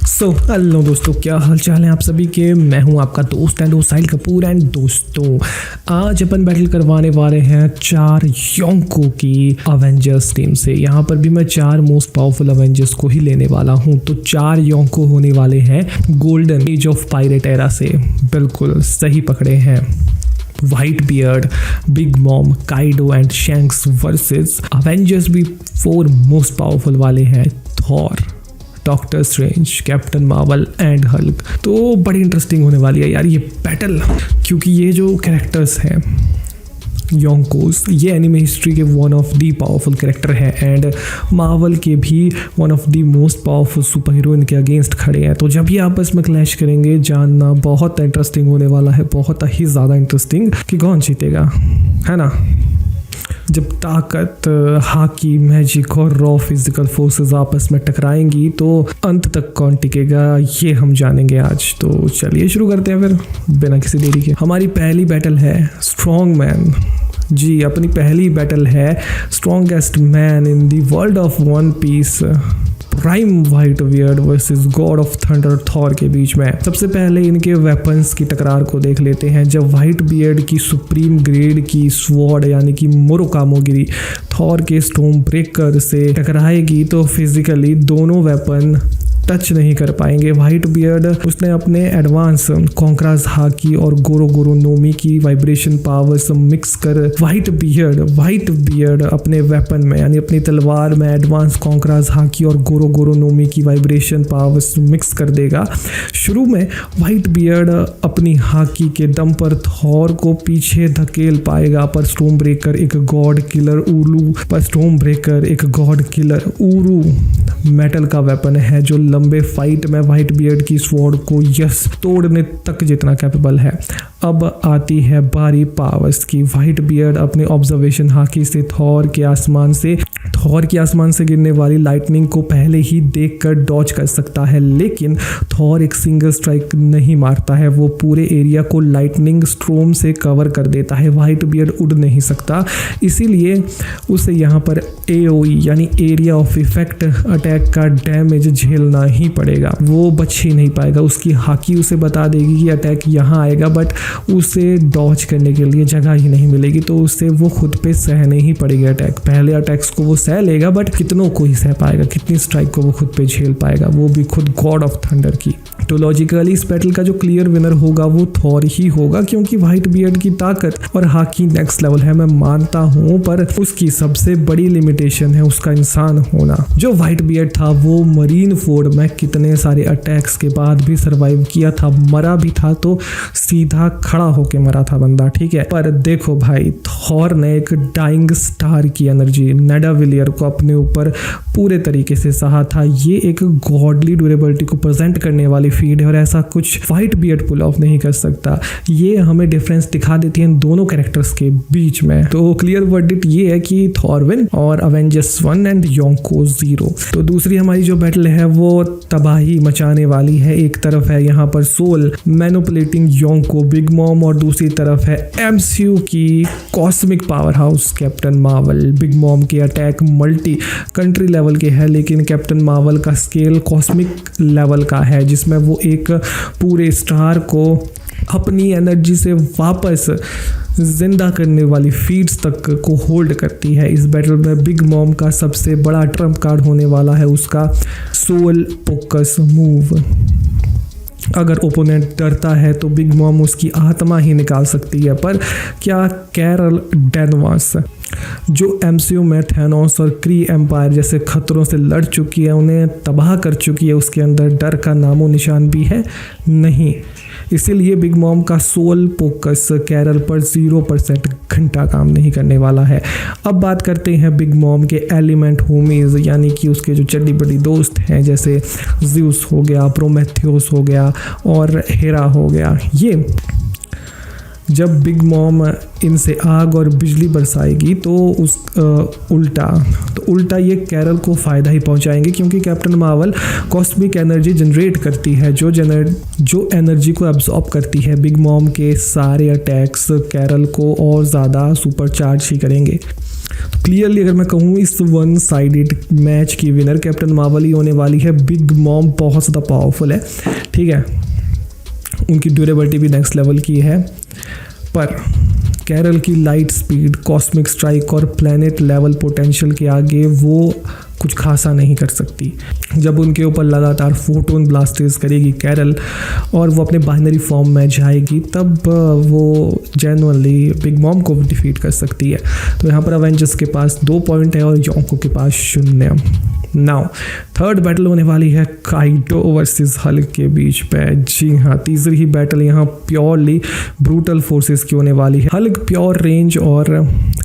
Hello दोस्तों, क्या हाल चाल है आप सभी के। मैं हूं आपका दोस्त एंड साहिल कपूर। एंड दोस्तों, आज अपन बैटल करवाने वाले हैं 4 योंको की अवेंजर्स टीम से। यहाँ पर भी मैं 4 मोस्ट पावरफुल अवेंजर्स को ही लेने वाला हूं। तो 4 योंको होने वाले हैं golden age of pirate era से। बिल्कुल सही पकड़े हैं। White beard, big mom, Kaido and shanks versus Avengers भी 4 मोस्ट पावरफुल वाले हैं, Thor, doctor strange, captain Marvel and Hulk. तो बड़ी इंटरेस्टिंग होने वाली है यार ये बैटल, क्योंकि ये जो कैरेक्टर्स हैं योंकोस, ये एनिमे हिस्ट्री के one of the powerful character हैं एंड मार्वल के भी one of the most powerful super hero इनके अगेंस्ट खड़े हैं। तो जब ये आपस में क्लैश करेंगे, जानना बहुत इंटरेस्टिंग होने वाला है, बहुत ही ज़्यादा इंटरेस्टिंग कि कौन जीतेगा, है ना। जब ताकत, हाकी, मैजिक और रॉ फिजिकल फोर्सेस आपस में टकराएंगी तो अंत तक कौन टिकेगा, ये हम जानेंगे आज। तो चलिए शुरू करते हैं फिर बिना किसी देरी के। हमारी पहली बैटल है स्ट्रॉन्ग मैन। जी, अपनी पहली बैटल है strongest man in the world of One Piece, prime Whitebeard versus god of thunder Thor के बीच में। सबसे पहले इनके वेपन्स की टकरार को देख लेते हैं। जब व्हाइट बियर्ड की सुप्रीम ग्रेड की स्वॉर्ड यानी कि मुरोकामोगिरी थॉर के स्टोम ब्रेकर से टकराएगी तो फिजिकली दोनों वेपन टच नहीं कर पाएंगे। व्हाइट बियर्ड उसने अपने एडवांस कॉन्क्रास हाकी और गोरो गोरो नोमी की वाइब्रेशन पावर्स मिक्स कर व्हाइट बियर्ड अपने वेपन में यानी अपनी तलवार में एडवांस कॉन्क्रास हाकी और गोरो गोरो नोमी की वाइब्रेशन पावर्स मिक्स कर देगा। शुरू में व्हाइट बियर्ड अपनी हाकी के दम पर थॉर को पीछे धकेल पाएगा, पर स्टोम ब्रेकर एक गॉड किलर ऊरू मेटल का वेपन है जो लंबे फाइट में व्हाइट बियर्ड की स्वॉर्ड को तोड़ने तक जितना कैपेबल है। अब आती है बारी पावर्स की। व्हाइट बियर्ड अपने ऑब्जर्वेशन हाकी से थॉर के आसमान से गिरने वाली लाइटनिंग को पहले ही देखकर डॉज कर सकता है, लेकिन थॉर एक सिंगल स्ट्राइक नहीं मारता है। वो पूरे एरिया को लाइटनिंग स्ट्रोम से कवर कर देता है। व्हाइट बियर्ड उड़ नहीं सकता, इसीलिए उसे यहाँ पर AOE यानी एरिया ऑफ इफेक्ट अटैक का डैमेज झेलना ही पड़ेगा। वो बच ही नहीं पाएगा। उसकी हाकी उसे बता देगी कि अटैक यहाँ आएगा, बट उसे डॉज करने के लिए जगह ही नहीं मिलेगी, तो उसे वो खुद पे सहने ही पड़ेगी अटैक। पहले अटैक्स को वो सह लेगा, बट कितनों को ही सह पाएगा, कितनी स्ट्राइक को वो खुद पे झेल पाएगा, वो भी खुद गॉड ऑफ थंडर की। तो लॉजिकली इस बैटल का जो क्लियर विनर होगा वो थॉर ही होगा, क्योंकि व्हाइट बियर्ड की ताकत और हाकी नेक्स्ट लेवल है, मैं मानता हूँ, पर उसकी सबसे बड़ी लिमिटेशन है उसका इंसान होना। जो व्हाइट बियर्ड था वो मरीन फोर्ड में कितने सारे अटैक्स के बाद भी सरवाइव किया था, मरा भी था तो सीधा खड़ा होके मरा था बंदा, ठीक है। पर देखो भाई, थॉर ने एक डाइंग स्टार की एनर्जी नेडाविलियर को अपने ऊपर पूरे तरीके से सहा था। ये एक गॉडली ड्यूरेबिलिटी को प्रेजेंट करने वाली फीड है और ऐसा कुछ व्हाइट बियर्ड पुल ऑफ नहीं कर सकता। ये हमें डिफरेंस दिखा देती है इन दोनों कैरेक्टर्स के बीच में। तो क्लियर वर्डिक्ट ये है कि थॉर विन और अवेंजर्स 1 एंड योंको 0। तो दूसरी हमारी जो बैटल है वो तबाही मचाने वाली है। एक तरफ है यहाँ पर सोल मैनिपुलेटिंग योंको बिग मॉम और दूसरी तरफ है MCU की cosmic power house captain Marvel. Big mom के अटैक मल्टी कंट्री लेवल के है, लेकिन कैप्टन मार्वल का स्केल कॉस्मिक लेवल का है, जिसमें वो एक पूरे स्टार को अपनी एनर्जी से वापस जिंदा करने वाली फीड्स तक को होल्ड करती है। इस बैटल में बिग मॉम का सबसे बड़ा ट्रम्प कार्ड होने वाला है उसका सोल फोकस मूव। अगर ओपोनेंट डरता है तो बिग मॉम उसकी आत्मा ही निकाल सकती है, पर क्या कैरल डेनवास जो MCU में थैनोस और क्री एम्पायर जैसे खतरों से लड़ चुकी है, उन्हें तबाह कर चुकी है, उसके अंदर डर का नामो निशान भी है नहीं। इसीलिए बिग मॉम का सोल फोकस कैरल पर 0% घंटा काम नहीं करने वाला है। अब बात करते हैं बिग मॉम के एलिमेंट होमीज, यानी कि उसके जो चड्डी बड़ी दोस्त हैं, जैसे ज़्यूस हो गया, प्रोमेथियस हो गया और हेरा हो गया। ये जब बिग मॉम इनसे आग और बिजली बरसाएगी तो उल्टा ये कैरल को फ़ायदा ही पहुंचाएंगे, क्योंकि captain Marvel cosmic energy generate करती है जो एनर्जी को एब्जॉर्ब करती है। बिग मॉम के सारे अटैक्स कैरल को और ज़्यादा सुपरचार्ज ही करेंगे। क्लियरली अगर मैं कहूँ इस वन साइडेड मैच की विनर कैप्टन मार्वल ही होने वाली है। बिग मॉम बहुत ज़्यादा पावरफुल है, ठीक है, उनकी ड्यूरेबिलिटी भी नेक्स्ट लेवल की है, पर कैरल की लाइट स्पीड, कॉस्मिक स्ट्राइक और प्लैनेट लेवल पोटेंशियल के आगे वो कुछ खासा नहीं कर सकती। जब उनके ऊपर लगातार फोटोन ब्लास्टर्स करेगी कैरल और वो अपने बाइनरी फॉर्म में जाएगी, तब वो जेन्युइनली बिग मॉम को डिफीट कर सकती है। तो यहाँ पर अवेंजर्स के पास 2 पॉइंट है और योंको के पास 0। नाउ थर्ड बैटल होने वाली है काइडो वर्सेस हल्क के बीच में। जी हाँ, तीसरी ही बैटल यहाँ प्योरली ब्रूटल फोर्सेस की होने वाली है। हल्क प्योर रेंज और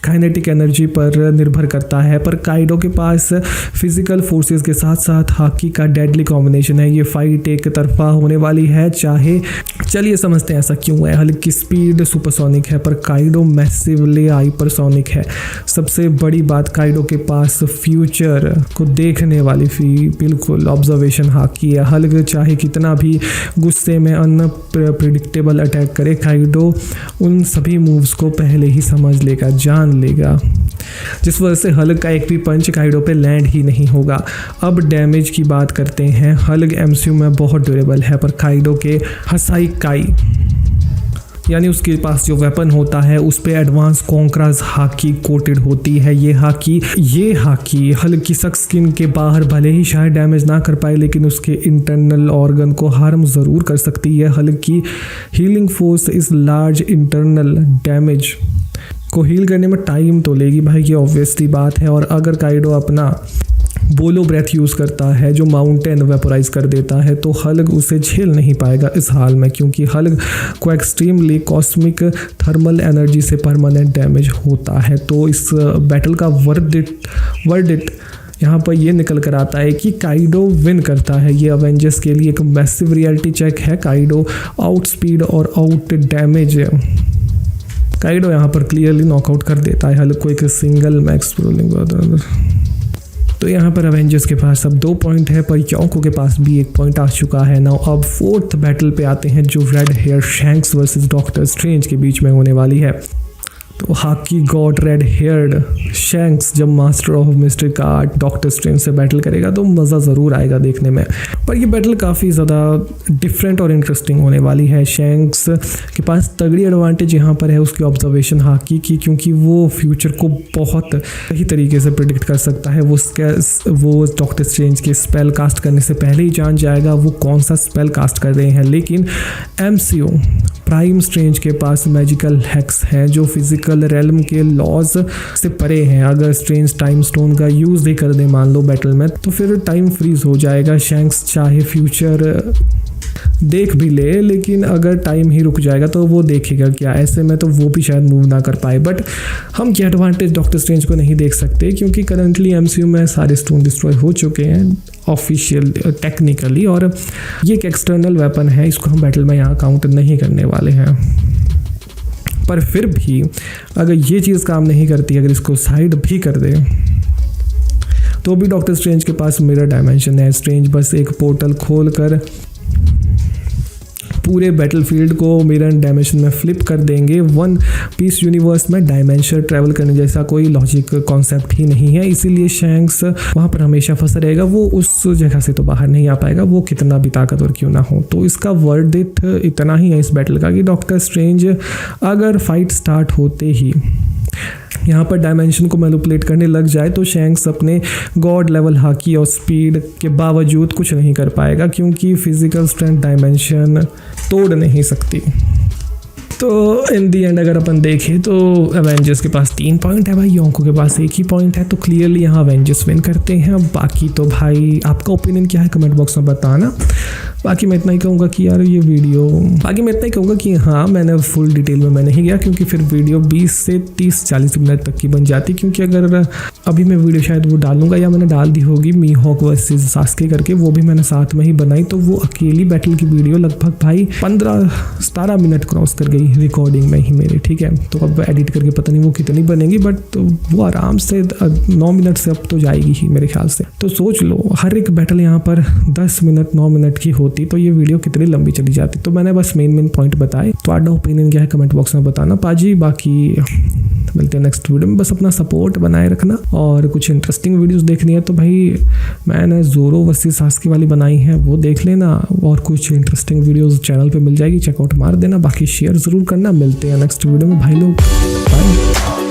काइनेटिक एनर्जी पर निर्भर करता है, पर काइडो के पास फिजिकल फोर्सेस के साथ साथ हाकी का डेडली कॉम्बिनेशन है। ये फाइट एक तरफा होने वाली है, चाहे चलिए समझते हैं ऐसा क्यों है। हल्क की स्पीड सुपरसोनिक है, पर काइडो मैसिवली हाइपरसोनिक है। सबसे बड़ी बात, काइडो के पास फ्यूचर को देखने वाली बिल्कुल ऑब्जर्वेशन हाकी है। हल्क चाहे कितना भी गुस्से में अनप्रेडिक्टेबल अटैक करे, काइडो उन सभी मूव्स को पहले ही समझ लेगा, जान लेगा, जिस वजह से हल्क का एक भी पंच काइडो पे लैंड ही नहीं होगा। अब डैमेज की बात करते हैं। हल्क एमसीयू में बहुत ड्यूरेबल है, पर काइडो के हसाई काई यानी उसके पास जो वेपन होता है उस पे एडवांस कॉन्क्रास हाकी कोटेड होती है। ये हाकी हल्क की सख्त स्किन के बाहर भले ही शायद डैमेज ना कर पाए, लेकिन उसके इंटरनल ऑर्गन को हार्म ज़रूर कर सकती है। हल्क की हीलिंग फोर्स इस लार्ज इंटरनल डैमेज को हील करने में टाइम तो लेगी भाई, ये ऑब्वियसली बात है। और अगर काइडो अपना बोलो ब्रेथ यूज़ करता है जो माउंटेन वेपोराइज कर देता है, तो हल्क उसे झेल नहीं पाएगा इस हाल में, क्योंकि हल्क को एक्सट्रीमली कॉस्मिक थर्मल एनर्जी से परमानेंट डैमेज होता है। तो इस बैटल का वर्डिक्ट यहाँ पर ये निकल कर आता है कि काइडो विन करता है। ये अवेंजर्स के लिए एक मैसिव रियलिटी चेक है। काइडो आउट स्पीड और आउट डैमेज काइडो यहाँ पर क्लियरली नॉकआउट कर देता है हल्क को एक सिंगल मैक्स रोलिंग। तो यहाँ पर अवेंजर्स के पास अब 2 पॉइंट है, पर योंको के पास भी 1 पॉइंट आ चुका है। नाउ अब फोर्थ बैटल पे आते हैं, जो red hair Shanks versus doctor strange के बीच में होने वाली है। तो हाकी गॉड रेड हेयर्ड शैंक्स जब master of mystic art doctor strange से बैटल करेगा तो मज़ा ज़रूर आएगा देखने में। पर ये बैटल काफ़ी ज़्यादा डिफरेंट और इंटरेस्टिंग होने वाली है। शैंक्स के पास तगड़ी एडवांटेज यहाँ पर है उसकी ऑब्जर्वेशन हाकी की, क्योंकि वो फ्यूचर को बहुत सही तरीके से प्रिडिक्ट कर सकता है। वो डॉक्टर स्ट्रेंज के स्पेल कास्ट करने से पहले ही जान जाएगा वो कौन सा स्पेल कास्ट कर रहे हैं। लेकिन एमसीयू प्राइम स्ट्रेंज के पास मैजिकल हैक्स हैं जो फिजिकल रेल्म के लॉज से परे हैं। अगर स्ट्रेंज टाइम स्टोन का यूज़ ही कर दे मान लो बैटल में, तो फिर टाइम फ्रीज हो जाएगा। शैंक्स चाहे फ्यूचर देख भी ले, लेकिन अगर टाइम ही रुक जाएगा तो वो देखेगा क्या? ऐसे में तो वो भी शायद मूव ना कर पाए। बट हम क्या एडवांटेज डॉक्टर स्ट्रेंज को नहीं देख सकते, क्योंकि करंटली एमसीयू में सारे स्टोन डिस्ट्रॉय हो चुके हैं ऑफिशियल टेक्निकली, और ये एक एक्सटर्नल वेपन है, इसको हम बैटल में यहाँ काउंट नहीं करने वाले हैं। पर फिर भी अगर ये चीज़ काम नहीं करती, अगर इसको साइड भी कर दे, तो भी डॉक्टर स्ट्रेंज के पास मिरर डायमेंशन है। स्ट्रेंज बस एक पोर्टल खोल कर पूरे बैटलफील्ड को मिरर डायमेंशन में फ्लिप कर देंगे। वन पीस यूनिवर्स में डायमेंशन ट्रैवल करने जैसा कोई लॉजिक कॉन्सेप्ट ही नहीं है, इसीलिए शैंक्स वहाँ पर हमेशा फंसा रहेगा। वो उस जगह से तो बाहर नहीं आ पाएगा, वो कितना भी ताकतवर क्यों ना हो। तो इसका वर्डिक्ट इतना ही है इस बैटल का कि डॉक्टर स्ट्रेंज अगर फाइट स्टार्ट होते ही यहाँ पर डायमेंशन को मैनिपुलेट करने लग जाए, तो शैंक्स अपने गॉड लेवल हाकी और स्पीड के बावजूद कुछ नहीं कर पाएगा, क्योंकि फिजिकल स्ट्रेंथ डायमेंशन तोड़ नहीं सकती। तो इन दी एंड अगर अपन देखें तो एवेंजर्स के पास 3 पॉइंट है भाई, योंको के पास 1 ही पॉइंट है। तो क्लियरली यहाँ एवेंजर्स विन करते हैं। बाकी तो भाई आपका ओपिनियन क्या है कमेंट बॉक्स में बताना। बाकी मैं इतना ही कहूँगा कि यार ये वीडियो हाँ मैंने फुल डिटेल में मैं नहीं गया, क्योंकि फिर वीडियो 20 से 30-40 मिनट तक की बन जाती। क्योंकि अगर अभी मैं वीडियो शायद वो डालूंगा या मैंने डाल दी होगी मीहॉक वर्सेस सास्के करके, वो भी मैंने साथ में ही बनाई, तो वो अकेली बैटल की वीडियो लगभग भाई 15-17 मिनट क्रॉस कर गई रिकॉर्डिंग में ही मेरे, ठीक है। तो अब एडिट करके पता नहीं वो कितनी बनेगी, बट तो वो आराम से 9 मिनट से अब तो जाएगी ही मेरे ख्याल से। तो सोच लो हर एक बैटल यहाँ पर 10 मिनट 9 मिनट की होती होती तो ये वीडियो कितनी लंबी चली जाती। तो मैंने बस मेन पॉइंट बताए। तो आपका ओपिनियन क्या है कमेंट बॉक्स में बताना पाजी। बाकी मिलते हैं नेक्स्ट वीडियो में। बस अपना सपोर्ट बनाए रखना, और कुछ इंटरेस्टिंग वीडियोस देखनी है तो भाई मैंने जोरो वर्सेस सास्की वाली बनाई है, वो देख लेना। और कुछ इंटरेस्टिंग वीडियोस चैनल पे मिल जाएगी, चेकआउट मार देना। बाकी शेयर ज़रूर करना। मिलते हैं नेक्स्ट वीडियो में भाई लोग, बाय।